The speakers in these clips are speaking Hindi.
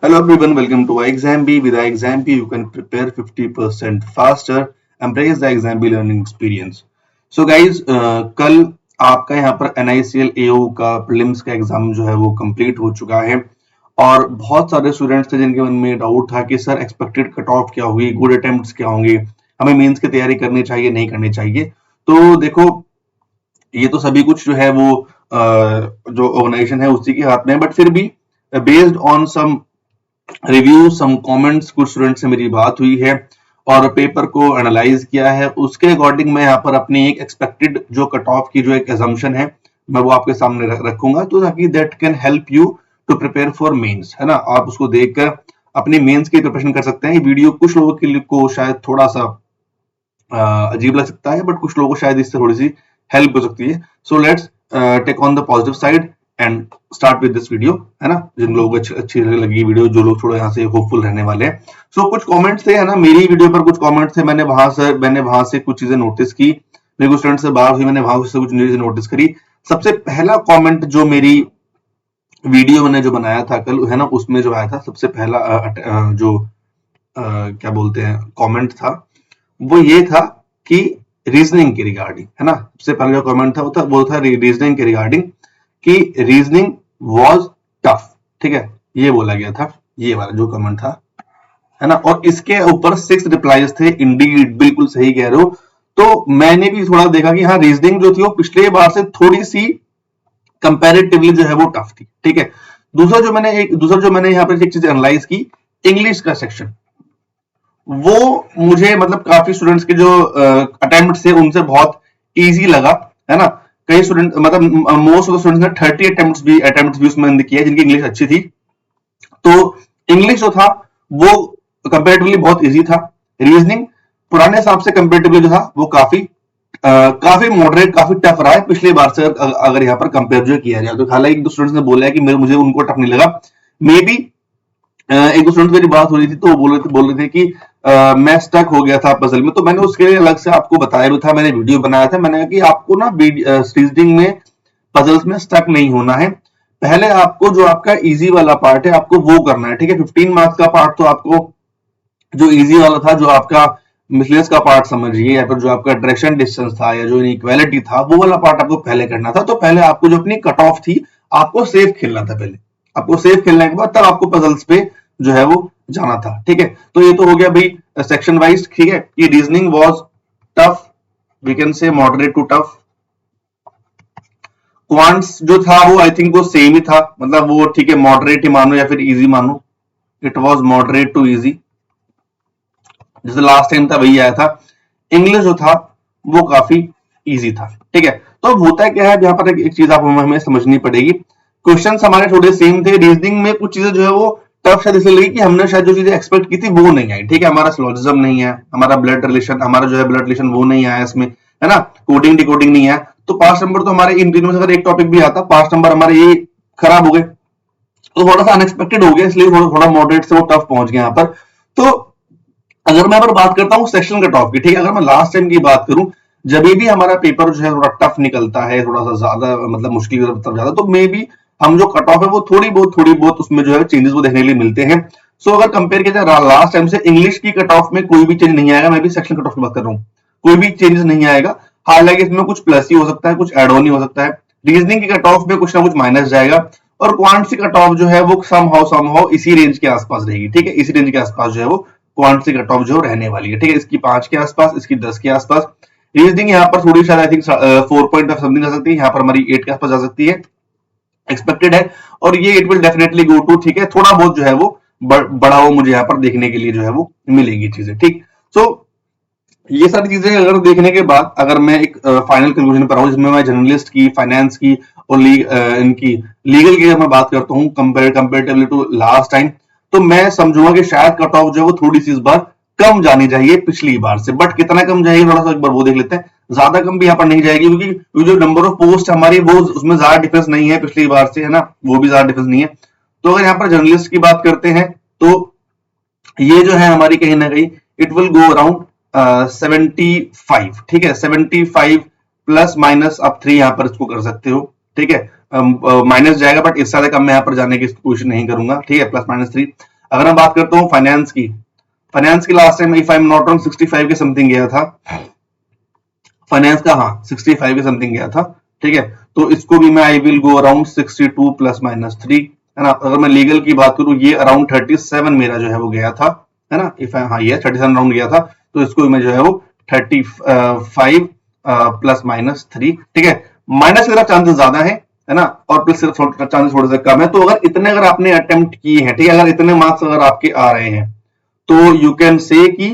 Hello everyone, welcome to iExamB. With iExamB, you can prepare 50% faster, embrace the iExamB learning experience. So guys, कल आपका यहाँ पर NICL AO का प्रीलिम्स का एग्जाम जो है वो कंप्लीट हो चुका है और बहुत सारे स्टूडेंट्स थे जिनके मन में डाउट था कि सर एक्सपेक्टेड कट ऑफ क्या होगी, गुड अटेम्प्ट्स क्या होंगे, हमें मेंस की तैयारी करनी चाहिए नहीं करनी चाहिए। तो देखो, ये तो सभी कुछ जो है वो जो ऑर्गेनाइजेशन है उसी के हाथ में है, बट फिर भी based on some review some comments कुछ स्टूडेंट से मेरी बात हुई है और पेपर को एनालाइज किया है, उसके अकॉर्डिंग मैं यहाँ पर अपनी एक एक्सपेक्टेड जो कट ऑफ की जो एक असम्पशन है मैं वो आपके सामने रखूंगा, तो ताकि that can help you to prepare for mains, है ना। आप उसको देखकर अपनी मेंस की प्रिपरेशन कर सकते हैं। ये वीडियो कुछ लोगों के लिए को शायद थोड़ा सा अजीब लग सकता है, बट कुछ लोगों को शायद इससे थोड़ी सी हेल्प हो सकती है। So let's take on the positive side and start with this video, है ना। जिन लोगों को अच्छी लगी वीडियो, जो लोग थोड़ा यहाँ से होपफुल रहने वाले हैं। सो कुछ कमेंट्स थे, है ना, मेरी वीडियो पर कुछ कमेंट्स थे, मैंने वहां से कुछ चीजें नोटिस की, मेरे को स्टूडेंट से बात हुई, मैंने वहां से कुछ चीजें नोटिस करी। सबसे पहला कमेंट जो मेरी वीडियो मैंने जो बनाया था कल, है ना, उसमें जो आया था सबसे पहला जो क्या बोलते हैं कमेंट था, वो ये था कि रीजनिंग के रिगार्डिंग, है ना। सबसे पहले जो कमेंट था वो था रीजनिंग के रिगार्डिंग कि रीजनिंग वाज टफ, ठीक है, ये बोला गया था, ये वाला जो कमेंट था, है ना। और इसके ऊपर 6 रिप्लाईज थे। इंडीड, बिल्कुल सही कह रहे हो। तो मैंने भी थोड़ा देखा कि हाँ, रीजनिंग जो थी वो पिछले बार से थोड़ी सी कंपैरेटिवली जो है वो टफ थी, ठीक है। दूसरा जो मैंने यहाँ पर एक चीज एनालाइज की, इंग्लिश का सेक्शन, वो मुझे मतलब काफी स्टूडेंट्स के जो अटेम्प्ट थे उनसे बहुत इजी लगा, है ना। कई स्टूडेंट मतलब मोस्ट ऑफ द स्टूडेंट्स ने 30 अटेम्प्ट्स भी उसमें किया जिनकी इंग्लिश अच्छी थी। तो इंग्लिश जो था वो कंपैरेटिवली बहुत इजी था। रीजनिंग पुराने हिसाब से कंपैरेटिवली जो था वो काफी मॉडरेट, काफी टफ रहा है पिछले बार से अगर यहाँ पर कंपेयर जो किया जाए तो। हालांकि एक दो स्टूडेंट्स ने बोला है कि मुझे उनको टफ नहीं लगा। मे बी एक दो स्टूडेंट मेरी बात हो रही थी तो वो बोल रहे थे कि मैं स्टक हो गया था पजल में, तो मैंने उसके लिए अलग से आपको बताया भी था, मैंने वीडियो बनाया था। मैंने कहा कि आपको ना रीजनिंग में पजल्स में स्टक नहीं होना है। पहले आपको जो आपका इजी वाला पार्ट है आपको वो करना है, ठीक है। 15 मार्क्स का पार्ट तो आपको जो इजी वाला था, जो आपका मिसलेनियस का पार्ट समझिए, या फिर जो आपका डायरेक्शन डिस्टेंस था या जो इनइक्वालिटी था, वो वाला पार्ट आपको पहले करना था। तो पहले आपको जो अपनी कट ऑफ थी आपको सेफ खेलना था। पहले आपको सेफ खेलने के बाद तब आपको पजल्स पे जो है वो जाना था, ठीक है। तो ये तो हो गया भाई सेक्शन वाइज, ठीक है। कि reasoning was tough, we can say moderate to tough. Quants जो था वो आई थिंक वो सेम ही था, मतलब वो ठीक है, मॉडरेट ही मानो या फिर इजी मानो, it was moderate to easy, जैसे लास्ट टाइम था वही आया था। इंग्लिश जो था वो काफी इजी था, ठीक है। तो अब होता है क्या है, यहाँ पर एक चीज आप हमें समझनी पड़ेगी। क्वेश्चंस हमारे थोड़े सेम थे। रीजनिंग में कुछ चीजें जो है वो टफ शायद इसलिए लगी कि हमने शायद जो चीजें एक्सपेक्ट की थी वो नहीं आई, ठीक है। हमारा सिलोजिज्म नहीं है, हमारा ब्लड रिलेशन, हमारा जो है ब्लड रिलेशन वो नहीं आया इसमें, है ना। कोडिंग डिकोडिंग नहीं है, तो पास नंबर तो हमारे इन तीनों में से अगर एक टॉपिक भी आता, पास नंबर हमारे ये खराब हो गए, तो थोड़ा सा अनएक्सपेक्टेड हो गया, इसलिए थोड़ा मॉडरेट से वो टफ पहुंच गया यहाँ पर। तो अगर मैं बात करता हूँ सेक्शन कट ऑफ की, ठीक है, अगर मैं लास्ट टाइम की बात करूं, जब भी हमारा पेपर जो है थोड़ा टफ निकलता है, थोड़ा सा ज्यादा मतलब मुश्किल की तरफ ज्यादा, तो मे बी हम जो कट ऑफ है वो थोड़ी बहुत उसमें जो है चेंजेस वो देखने के लिए मिलते हैं। सो अगर कंपेयर किया जाए लास्ट टाइम से, इंग्लिश की कट ऑफ में कोई भी चेंज नहीं आएगा। मैं भी सेक्शन कट ऑफ की बात कर रहा हूँ, कोई भी चेंजेस नहीं आएगा। हालांकि इसमें कुछ प्लस ही हो सकता है, कुछ एड ऑन ही हो सकता है। रीजनिंग की कट ऑफ में कुछ ना कुछ माइनस जाएगा, और क्वांट की कट ऑफ जो है वो समहाउ इसी रेंज के आसपास रहेगी, ठीक है। इसी रेंज के आसपास जो है वो क्वांट की कट ऑफ जो रहने वाली है, ठीक है। इसकी 5 के आसपास, इसकी 10 के आसपास। रीजनिंग यहाँ पर थोड़ी शायद आई थिंक 4 पॉइंट समथिंग जा सकती है, यहाँ पर हमारी 8 के आसपास जा सकती है, एक्सपेक्टेड है। और ये it will definitely go to, ठीक है, थोड़ा बहुत जो है वो बड़ा वो मुझे यहाँ पर देखने के लिए जो है वो मिलेगी चीजें, ठीक। सो ये सारी चीजें अगर देखने के बाद अगर मैं एक फाइनल कंक्लूजन पर आऊं, जिसमें मैं जर्नलिस्ट की, फाइनेंस की और इनकी लीगल की मैं बात करता हूँ कंपेरेटिवली टू लास्ट टाइम, तो मैं समझूंगा कि शायद कट ऑफ जो है वो थोड़ी सी इस बार कम जानी चाहिए पिछली बार से। बट कितना कम जाएगी थोड़ा सा एक बार वो देख लेते हैं। ज्यादा कम भी यहाँ पर नहीं जाएगी, क्योंकि जो नंबर ऑफ पोस्ट हमारी वो उसमें ज्यादा डिफरेंस नहीं है पिछली बार से, है ना, वो भी ज्यादा डिफरेंस नहीं है। तो अगर यहाँ पर जर्नलिस्ट की बात करते हैं तो ये जो है हमारी कहीं ना कहीं इट विल गो अराउंड 75, ठीक है। 75 प्लस माइनस आप 3 यहाँ पर इसको कर सकते हो, ठीक है। माइनस जाएगा बट इससे ज्यादा कम मैं यहाँ पर जाने की कोशिश नहीं करूंगा, ठीक है, प्लस माइनस 3। अगर मैं बात करता हूँ फाइनेंस की last time if I am not wrong 65 के समथिंग गया था फाइनेंस का, हाँ 65 के समथिंग गया था, ठीक है। तो इसको भी मैं I will go around 62 plus minus 3, है ना। अगर मैं लीगल की बात करूं ये अराउंड 37 मेरा जो है वो गया था, है ना। इफ हाँ ये 37 राउंड गया था, तो इसको भी मैं जो है वो 35 प्लस माइनस 3, ठीक है। माइनस की तरफ चांसेस ज्यादा है ना, और प्लस चांसेस थोड़े से कम है। तो अगर इतने अगर आपने अटेम्प्ट किए हैं, ठीक है, अगर इतने मार्क्स अगर आपके आ रहे हैं तो यू कैन से कि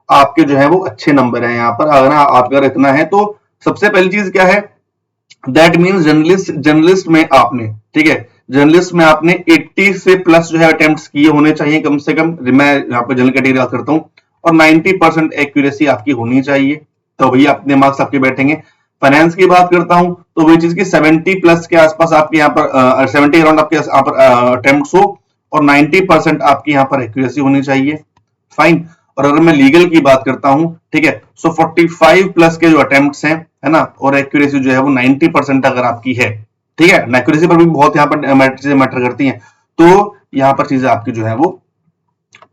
आपके जो है वो अच्छे नंबर हैं यहाँ पर। अगर आप अगर इतना है तो सबसे पहली चीज क्या है, दैट मीन्स जर्नलिस्ट में आपने, ठीक है, जर्नलिस्ट में आपने 80 से प्लस जो है अटेम्प्ट्स किए होने चाहिए कम से कम। मैं यहाँ पर जनरल कैटेगरी बात करता हूँ, और 90% एक्यूरेसी आपकी होनी चाहिए, तो भैया अपने मार्क्स आपके बैठेंगे। फाइनेंस की बात करता हूं तो वही चीज की 70 प्लस के आसपास आपके यहाँ पर 70 अराउंड आपके यहाँ पर अटेम्प्ट्स हो, और 90% आपकी यहाँ पर एक्यूरेसी होनी चाहिए, फाइन। और अगर मैं लीगल की बात करता हूं, ठीक है, सो 45 प्लस के जो अटेम्प्ट्स हैं, है ना, और एक्यूरेसी जो है वो 90% अगर आपकी है, ठीक है, एक्यूरेसी पर भी बहुत यहाँ पर चीजें मैटर करती हैं, तो यहाँ पर चीजें आपकी जो है वो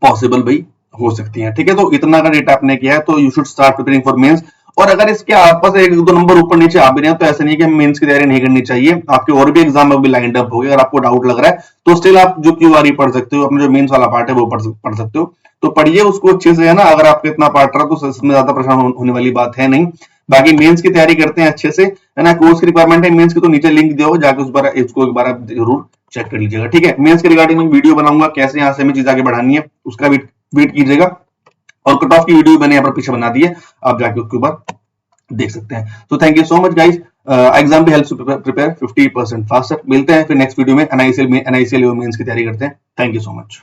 पॉसिबल भाई हो सकती हैं, ठीक है। तो इतना का डेटा आपने किया है तो you should start preparing for mains. और अगर इसके आपस एक दो नंबर ऊपर नीचे आ भी रहे हैं तो ऐसा नहीं है कि मेंस की तैयारी नहीं करनी चाहिए, आपके और भी एग्जाम अभी लाइंड अप हो गए। अगर आपको डाउट लग रहा है तो स्टिल आप जो क्यूआरई पढ़ सकते हो, अपने जो मेंस वाला पार्ट है वो पढ़ सकते हो, तो पढ़िए उसको अच्छे से, है ना। अगर आपको इतना पार्ट रहा तो इसमें ज्यादा परेशान होने वाली बात है नहीं। बाकी मेंस की तैयारी करते हैं अच्छे से, है ना। कोर्स की रिक्वायरमेंट है मेंस की तो नीचे लिंक दिया हो, जाके उस बार इसको एक बार आप जरूर चेक कर लीजिएगा, ठीक है। मेंस के रिगार्डिंग में वीडियो बनाऊंगा कैसे यहाँ से हमें चीज आगे बढ़ानी है, उसका भी वेट कीजिएगा। और कट ऑफ की वीडियो मैंने यहाँ पर पीछे बना दी है, आप जाके उसके ऊपर देख सकते हैं। तो thank you so much guys, exam भी हेल्प्स टू प्रिपेयर 50% फास्टर। मिलते हैं फिर नेक्स्ट वीडियो में, एनआईसीएल मेंस की तैयारी करते हैं। Thank you so much.